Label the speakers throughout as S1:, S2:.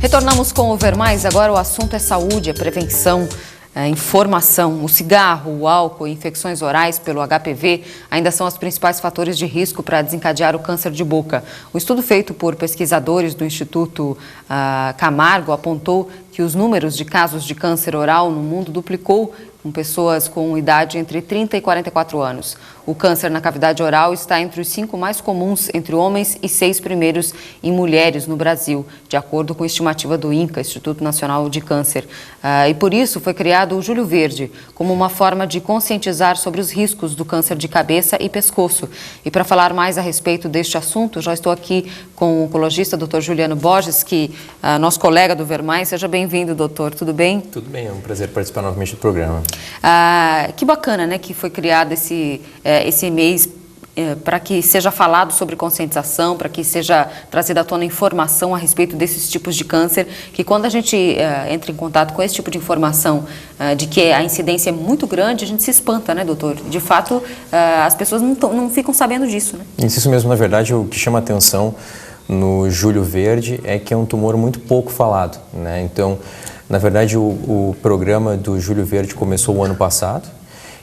S1: Retornamos com o Ver Mais. Agora o assunto é saúde, é prevenção, informação. O cigarro, o álcool e infecções orais pelo HPV ainda são os principais fatores de risco para desencadear o câncer de boca. O estudo feito por pesquisadores do Instituto Camargo apontou que os números de casos de câncer oral no mundo duplicou com pessoas com idade entre 30 e 44 anos. O câncer na cavidade oral está entre os 5 mais comuns entre homens e 6 primeiros em mulheres no Brasil, de acordo com a estimativa do INCA, Instituto Nacional de Câncer. E por isso foi criado o Julho Verde, como uma forma de conscientizar sobre os riscos do câncer de cabeça e pescoço. E para falar mais a respeito deste assunto, já estou aqui com o oncologista Dr. Juliano Borges, que nosso colega do Ver Mais. Seja bem-vindo, doutor. Tudo bem?
S2: Tudo bem, é um prazer participar novamente do programa.
S1: Que bacana, né, que foi criado esse mês para que seja falado sobre conscientização, para que seja trazida à tona informação a respeito desses tipos de câncer, que quando a gente entra em contato com esse tipo de informação, de que a incidência é muito grande, a gente se espanta, né, doutor? De fato, as pessoas não ficam sabendo disso, né? Isso
S2: mesmo, na verdade, o que chama atenção no Julho Verde é que é um tumor muito pouco falado, né? Então, na verdade, o programa do Julho Verde começou o ano passado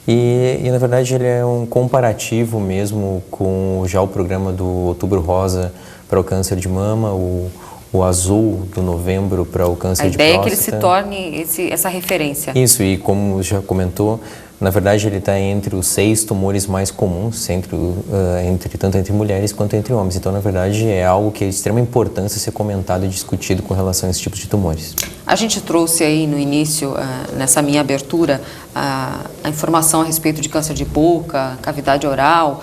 S2: e na verdade, ele é um comparativo mesmo com já o programa do Outubro Rosa para o câncer de mama, o azul do novembro para o câncer de próstata.
S1: A ideia é que ele se torne essa referência.
S2: Isso, e como já comentou, na verdade, ele está entre os 6 tumores mais comuns, tanto entre mulheres quanto entre homens. Então, na verdade, é algo que é de extrema importância ser comentado e discutido com relação a esse tipo de tumores.
S1: A gente trouxe aí no início, nessa minha abertura, a informação a respeito de câncer de boca, cavidade oral,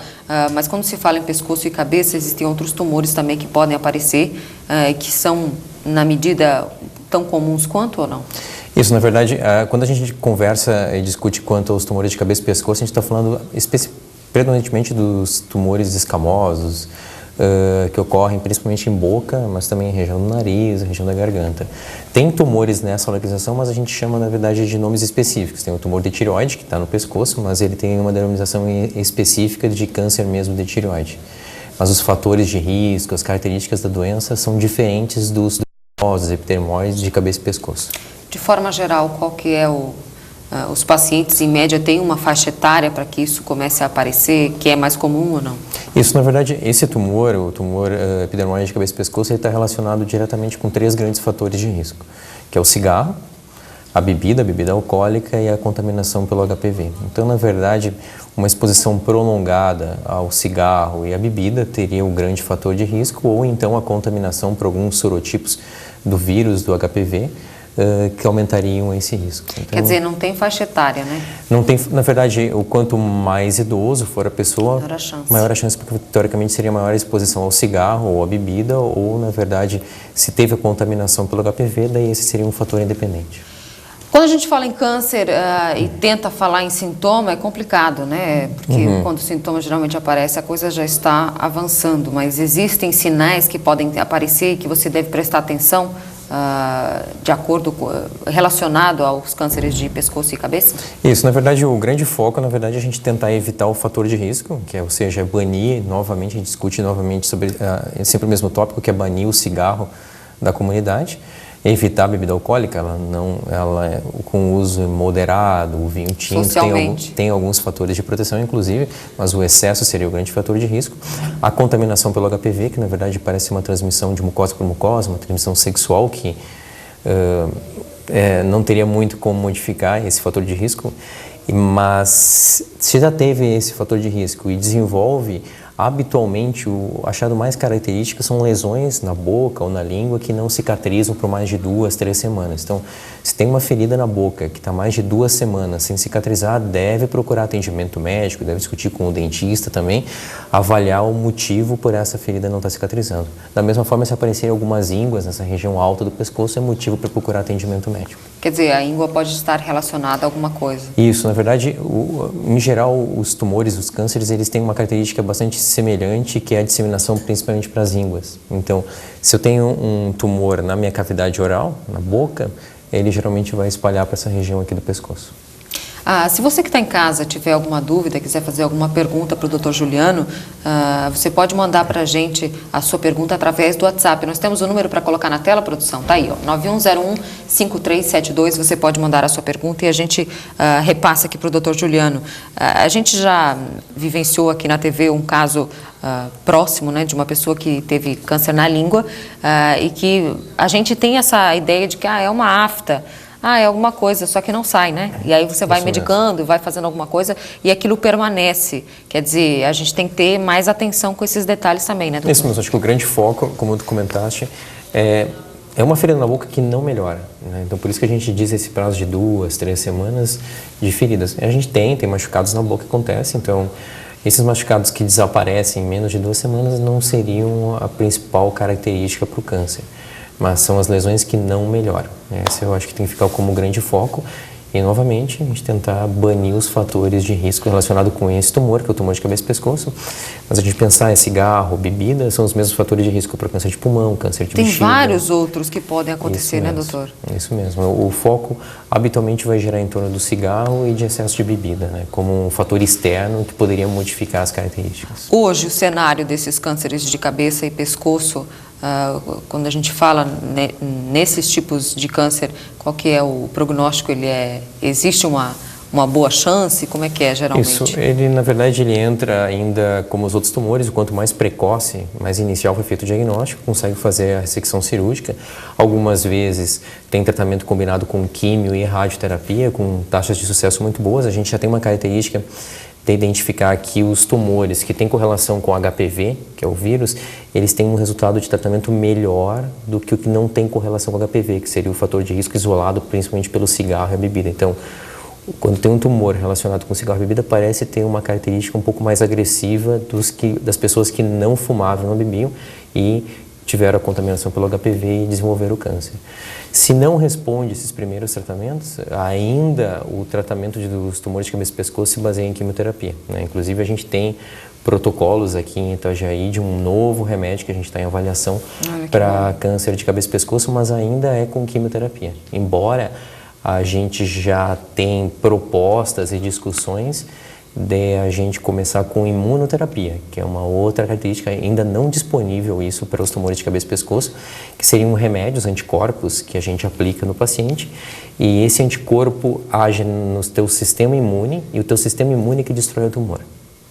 S1: mas quando se fala em pescoço e cabeça, existem outros tumores também que podem aparecer, que são, na medida, tão comuns quanto ou não?
S2: Isso, na verdade, quando a gente conversa e discute quanto aos tumores de cabeça e pescoço, a gente está falando predominantemente dos tumores escamosos, que ocorrem principalmente em boca, mas também em região do nariz, região da garganta. Tem tumores nessa localização, mas a gente chama, na verdade, de nomes específicos. Tem o tumor de tireoide, que está no pescoço, mas ele tem uma denominação específica de câncer mesmo de tireoide. Mas os fatores de risco, as características da doença são diferentes dos epidermóides de cabeça e pescoço.
S1: De forma geral, qual que é os pacientes, em média, têm uma faixa etária para que isso comece a aparecer, que é mais comum ou não?
S2: Isso, na verdade, esse tumor, o tumor epidermóide de cabeça e pescoço, ele está relacionado diretamente com 3 grandes fatores de risco, que é o cigarro, a bebida alcoólica e a contaminação pelo HPV. Então, na verdade, uma exposição prolongada ao cigarro e à bebida teria um grande fator de risco, ou então a contaminação por alguns sorotipos do vírus do HPV, que aumentariam esse risco. Então,
S1: quer dizer, não tem faixa etária, né?
S2: Não tem, na verdade, o quanto mais idoso for a pessoa, maior a chance, porque teoricamente seria maior a exposição ao cigarro ou à bebida, ou, na verdade, se teve a contaminação pelo HPV, daí esse seria um fator independente.
S1: Quando a gente fala em câncer e tenta falar em sintoma, é complicado, né? Porque quando o sintoma geralmente aparece, a coisa já está avançando, mas existem sinais que podem aparecer e que você deve prestar atenção de acordo relacionado aos cânceres de pescoço e cabeça?
S2: Isso, na verdade, o grande foco, na verdade, é a gente tentar evitar o fator de risco, que é, ou seja, banir novamente, a gente discute novamente sobre sempre o mesmo tópico, que é banir o cigarro da comunidade. Evitar a bebida alcoólica, com uso moderado, o vinho tinto, tem alguns fatores de proteção, inclusive, mas o excesso seria o grande fator de risco. A contaminação pelo HPV, que na verdade parece uma transmissão de mucosa por mucosa, uma transmissão sexual que não teria muito como modificar esse fator de risco, mas se já teve esse fator de risco e desenvolve, habitualmente, o achado mais característico são lesões na boca ou na língua que não cicatrizam por mais de 2, 3 semanas. Então, se tem uma ferida na boca que está mais de 2 semanas sem cicatrizar, deve procurar atendimento médico, deve discutir com o dentista também, avaliar o motivo por essa ferida não estar cicatrizando. Da mesma forma, se aparecerem algumas ínguas nessa região alta do pescoço, é motivo para procurar atendimento médico.
S1: Quer dizer, a íngua pode estar relacionada a alguma coisa?
S2: Isso, na verdade, em geral, os tumores, os cânceres, eles têm uma característica bastante semelhante, que é a disseminação principalmente para as ínguas. Então, se eu tenho um tumor na minha cavidade oral, na boca, ele geralmente vai espalhar para essa região aqui do pescoço.
S1: Se você que está em casa tiver alguma dúvida, quiser fazer alguma pergunta para o Dr. Juliano, você pode mandar para a gente a sua pergunta através do WhatsApp. Nós temos o número para colocar na tela, produção, tá aí, ó, 9101-5372. Você pode mandar a sua pergunta e a gente repassa aqui para o Dr. Juliano. A gente já vivenciou aqui na TV um caso próximo, né, de uma pessoa que teve câncer na língua e que a gente tem essa ideia de que é uma afta. É alguma coisa, só que não sai, né? E aí você vai medicando, vai fazendo alguma coisa e aquilo permanece. Quer dizer, a gente tem que ter mais atenção com esses detalhes também, né, doutor?
S2: Isso mesmo, acho que o grande foco, como tu comentaste, é uma ferida na boca que não melhora, né? Então, por isso que a gente diz esse prazo de 2, 3 semanas de feridas. A gente tem machucados na boca que acontecem, então esses machucados que desaparecem em menos de 2 semanas não seriam a principal característica para o câncer. Mas são as lesões que não melhoram. Essa eu acho que tem que ficar como grande foco. E, novamente, a gente tentar banir os fatores de risco relacionados com esse tumor, que é o tumor de cabeça e pescoço. Mas a gente pensar em cigarro, bebida, são os mesmos fatores de risco para câncer de pulmão, câncer de bexiga.
S1: Tem vários outros que podem acontecer, né, doutor?
S2: Isso mesmo. O foco, habitualmente, vai girar em torno do cigarro e de excesso de bebida, né, como um fator externo que poderia modificar as características.
S1: Hoje, o cenário desses cânceres de cabeça e pescoço, quando a gente fala nesses tipos de câncer, qual que é o prognóstico? Existe uma boa chance? Como é que é geralmente?
S2: Isso, na verdade, ele entra ainda como os outros tumores, o quanto mais precoce, mais inicial foi feito o diagnóstico, consegue fazer a ressecção cirúrgica. Algumas vezes tem tratamento combinado com químio e radioterapia, com taxas de sucesso muito boas. A gente já tem uma característica de identificar que os tumores que têm correlação com HPV, que é o vírus, eles têm um resultado de tratamento melhor do que o que não tem correlação com HPV, que seria o fator de risco isolado principalmente pelo cigarro e a bebida. Então, quando tem um tumor relacionado com cigarro e bebida, parece ter uma característica um pouco mais agressiva das pessoas que não fumavam, não bebiam e tiveram a contaminação pelo HPV e desenvolveram o câncer. Se não responde esses primeiros tratamentos, ainda o tratamento dos tumores de cabeça e pescoço se baseia em quimioterapia, né? Inclusive, a gente tem protocolos aqui em Itajaí de um novo remédio que a gente está em avaliação para câncer de cabeça e pescoço, mas ainda é com quimioterapia. Embora a gente já tem propostas e discussões de a gente começar com imunoterapia, que é uma outra característica ainda não disponível isso para os tumores de cabeça e pescoço, que seriam remédios, anticorpos que a gente aplica no paciente e esse anticorpo age no teu sistema imune e o teu sistema imune que destrói o tumor,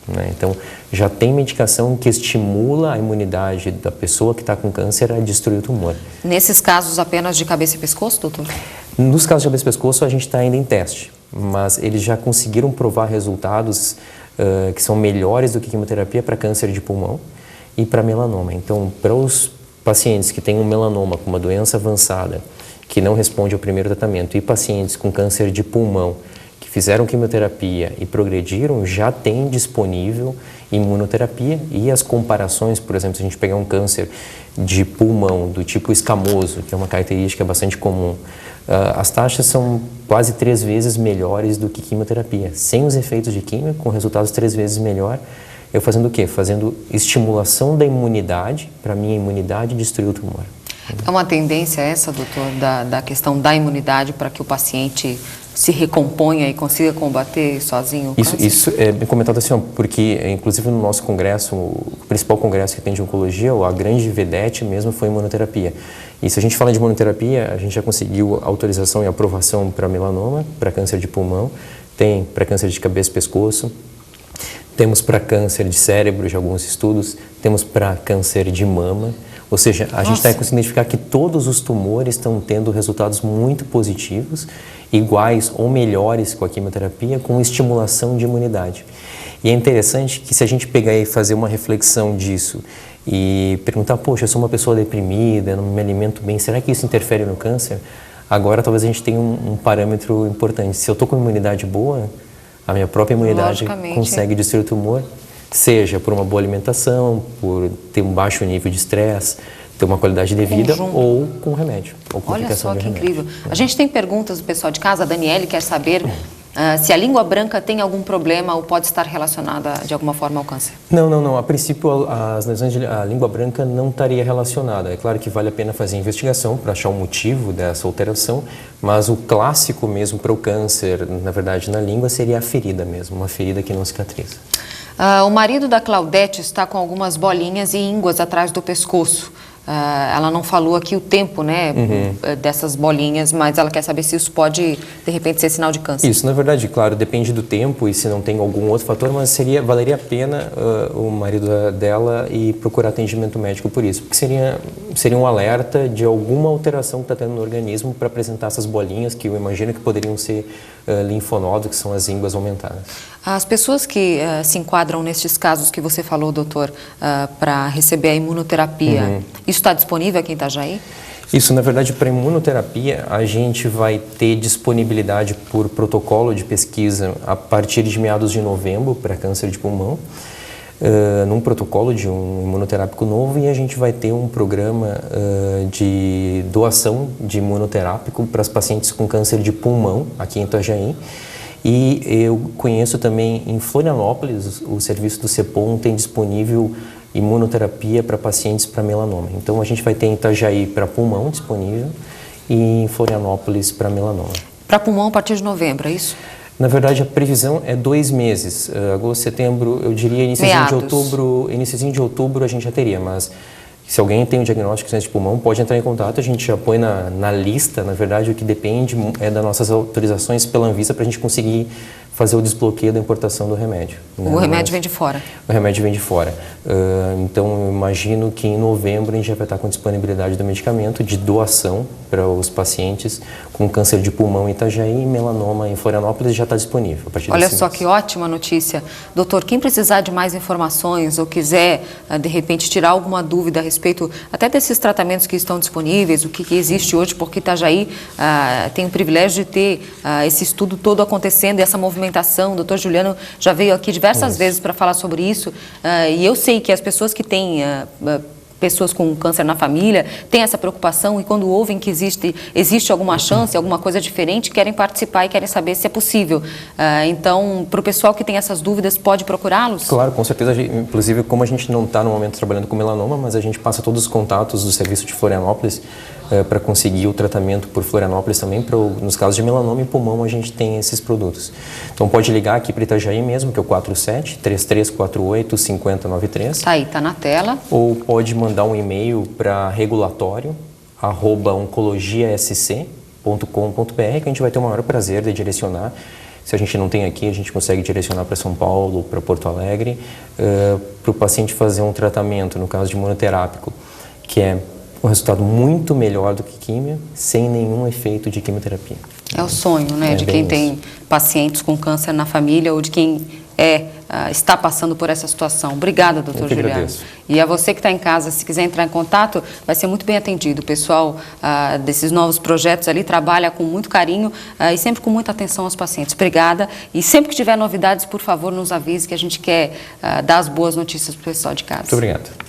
S2: né? Então, já tem medicação que estimula a imunidade da pessoa que está com câncer a destruir o tumor.
S1: Nesses casos apenas de cabeça e pescoço, doutor?
S2: Nos casos de cabeça e pescoço, a gente está ainda em teste, mas eles já conseguiram provar resultados que são melhores do que quimioterapia para câncer de pulmão e para melanoma. Então, para os pacientes que têm um melanoma com uma doença avançada, que não responde ao primeiro tratamento, e pacientes com câncer de pulmão, que fizeram quimioterapia e progrediram, já tem disponível imunoterapia e as comparações, por exemplo, se a gente pegar um câncer de pulmão do tipo escamoso, que é uma característica bastante comum, as taxas são quase 3 vezes melhores do que quimioterapia. Sem os efeitos de quimio, com resultados 3 vezes melhor, eu fazendo o quê? Fazendo estimulação da imunidade, para minha imunidade destruir o tumor.
S1: É uma tendência essa, doutor, da questão da imunidade para que o paciente se recomponha e consiga combater sozinho o câncer?
S2: Isso é bem comentado assim, porque inclusive no nosso congresso, o principal congresso que tem de oncologia, a grande vedete mesmo foi imunoterapia. E se a gente fala de imunoterapia, a gente já conseguiu autorização e aprovação para melanoma, para câncer de pulmão, tem para câncer de cabeça e pescoço, temos para câncer de cérebro, de alguns estudos, temos para câncer de mama. Ou seja, a gente está conseguindo identificar que todos os tumores estão tendo resultados muito positivos, iguais ou melhores com a quimioterapia, com estimulação de imunidade. E é interessante que se a gente pegar e fazer uma reflexão disso e perguntar, poxa, eu sou uma pessoa deprimida, não me alimento bem, será que isso interfere no câncer? Agora talvez a gente tenha um parâmetro importante. Se eu estou com imunidade boa, a minha própria imunidade consegue destruir o tumor, seja por uma boa alimentação, por ter um baixo nível de estresse, ter uma qualidade de vida ou com remédio. Ou com
S1: Olha só que incrível. A gente tem perguntas do pessoal de casa. A Daniele quer saber se a língua branca tem algum problema ou pode estar relacionada de alguma forma ao câncer?
S2: Não. A princípio, as lesões a língua branca não estaria relacionada. É claro que vale a pena fazer investigação para achar o motivo dessa alteração, mas o clássico mesmo para o câncer, na verdade, na língua, seria a ferida mesmo, uma ferida que não cicatriza.
S1: O marido da Claudete está com algumas bolinhas e ínguas atrás do pescoço. Ela não falou aqui o tempo, né, dessas bolinhas, mas ela quer saber se isso pode, de repente, ser sinal de câncer.
S2: Isso, na verdade, claro, depende do tempo e se não tem algum outro fator, mas valeria a pena o marido dela ir procurar atendimento médico por isso, porque seria um alerta de alguma alteração que está tendo no organismo para apresentar essas bolinhas, que eu imagino que poderiam ser linfonodos, que são as ínguas aumentadas.
S1: As pessoas que se enquadram nestes casos que você falou, doutor, para receber a imunoterapia, isso está disponível aqui em Itajaí?
S2: Isso, na verdade, para imunoterapia, a gente vai ter disponibilidade por protocolo de pesquisa a partir de meados de novembro para câncer de pulmão, num protocolo de um imunoterápico novo, e a gente vai ter um programa de doação de imunoterápico para os pacientes com câncer de pulmão aqui em Itajaí. E eu conheço também em Florianópolis, o serviço do CEPOM tem disponível imunoterapia para pacientes para melanoma. Então a gente vai ter em Itajaí para pulmão disponível e em Florianópolis para melanoma.
S1: Para pulmão a partir de novembro, é isso?
S2: Na verdade, a previsão é 2 meses. Agosto, setembro, eu diria iniciozinho de outubro a gente já teria, mas se alguém tem um diagnóstico de câncer de pulmão, pode entrar em contato, a gente já põe na lista. Na verdade, o que depende é das nossas autorizações pela Anvisa para a gente conseguir fazer o desbloqueio da importação do remédio. Né?
S1: O remédio vem de fora?
S2: O remédio vem de fora. Então, eu imagino que em novembro a gente já vai estar com disponibilidade do medicamento de doação para os pacientes com câncer de pulmão em Itajaí e melanoma em Florianópolis já está disponível. A partir
S1: Olha só que ótima notícia. Doutor, quem precisar de mais informações ou quiser, de repente, tirar alguma dúvida a respeito até desses tratamentos que estão disponíveis, o que existe hoje, porque Itajaí tem o privilégio de ter esse estudo todo acontecendo e essa movimentação. O doutor Juliano já veio aqui diversas vezes para falar sobre isso, e eu sei que as pessoas que têm pessoas com câncer na família têm essa preocupação, e quando ouvem que existe alguma chance, alguma coisa diferente, querem participar e querem saber se é possível. Então, para o pessoal que tem essas dúvidas, pode procurá-los?
S2: Claro, com certeza. Inclusive, como a gente não está no momento trabalhando com melanoma, mas a gente passa todos os contatos do serviço de Florianópolis para conseguir o tratamento por Florianópolis também. Nos casos de melanoma e pulmão, a gente tem esses produtos. Então, pode ligar aqui para Itajaí mesmo, que é o 47-3348-5093.
S1: Tá aí, tá na tela.
S2: Ou pode mandar um e-mail para regulatório@oncologiasc.com.br, que a gente vai ter o maior prazer de direcionar. Se a gente não tem aqui, a gente consegue direcionar para São Paulo, para Porto Alegre, para o paciente fazer um tratamento, no caso de imunoterápico, que é um resultado muito melhor do que químio, sem nenhum efeito de quimioterapia.
S1: É o sonho, né, de quem tem pacientes com câncer na família ou de quem está passando por essa situação. Obrigada, doutor Juliano.
S2: Agradeço.
S1: E a você que está em casa, se quiser entrar em contato, vai ser muito bem atendido. O pessoal desses novos projetos ali trabalha com muito carinho e sempre com muita atenção aos pacientes. Obrigada. E sempre que tiver novidades, por favor, nos avise, que a gente quer dar as boas notícias para o pessoal de casa.
S2: Muito obrigado.